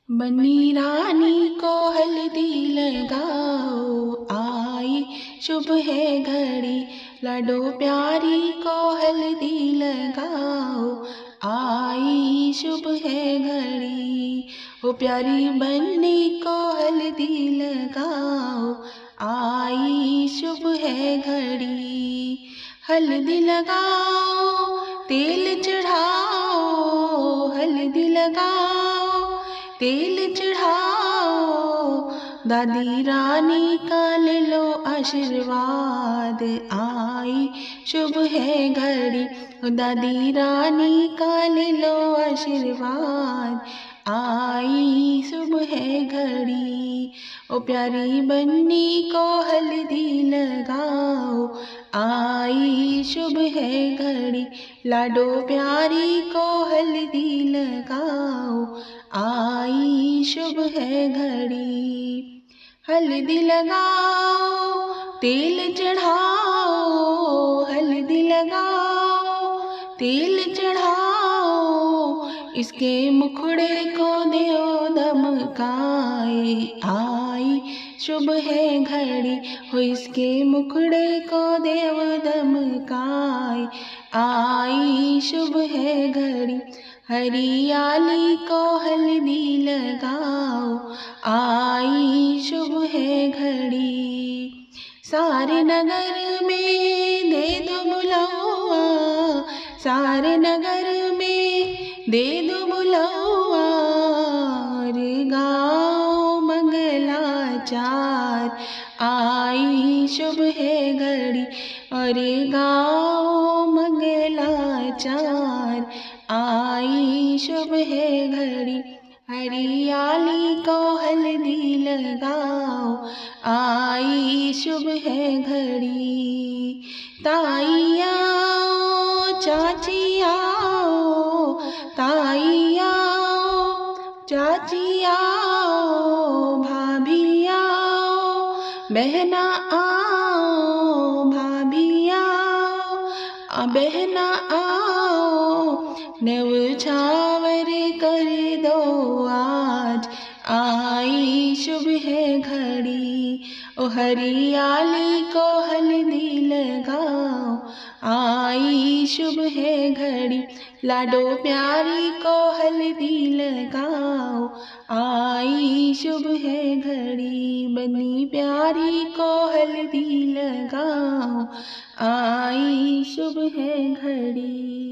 बनी रानी को हल्दी लगाओ, आई शुभ है घड़ी। लाडो प्यारी को हल्दी लगाओ, आई शुभ है घड़ी। ओ प्यारी बन्नी को हल्दी लगाओ, आई शुभ है घड़ी। हल्दी लगाओ तेल चढ़ाओ, हल्दी लगाओ तेल चढ़ाओ। दादी रानी का ले लो आशीर्वाद, आई शुभ है घड़ी। दादी रानी का ले लो आशीर्वाद, आई शुभ है घड़ी। ओ प्यारी बन्नी को हल्दी लगाओ, आई शुभ है घड़ी। लाडो प्यारी को हल्दी लगाओ, आई शुभ है घड़ी। हल्दी लगाओ तेल चढ़ाओ, हल्दी लगाओ तेल चढ़ाओ। इसके मुखड़े को देओ दमकाए, आई शुभ है घड़ी। हो इसके मुखड़े को देव दमकाए, आई शुभ है घड़ी। हरियाली को हल्दी लगाओ, आई शुभ है घड़ी। सारे नगर में दे दो बुलावा, सारे नगर में दे दो बुलावा। रे गाओ मंगलाचार, आई शुभ है घड़ी। अरे गाओ मंगलाचार, आई शुभ है घड़ी। हरियाली को हल्दी लगाओ, आई शुभ है घड़ी। ताई आओ चाची आओ, ताई आओ चाची आओ। भाभी आओ बहना आओ, भाभी आओ बहना आओ। न्यौछावर कर दो आज, आई शुभ है घड़ी। ओ हरियाली को हल्दी लगाओ, आई शुभ है घड़ी। लाडो प्यारी को हल्दी लगाओ, आई शुभ है घड़ी। बनी प्यारी को हल्दी लगाओ, आई शुभ है घड़ी।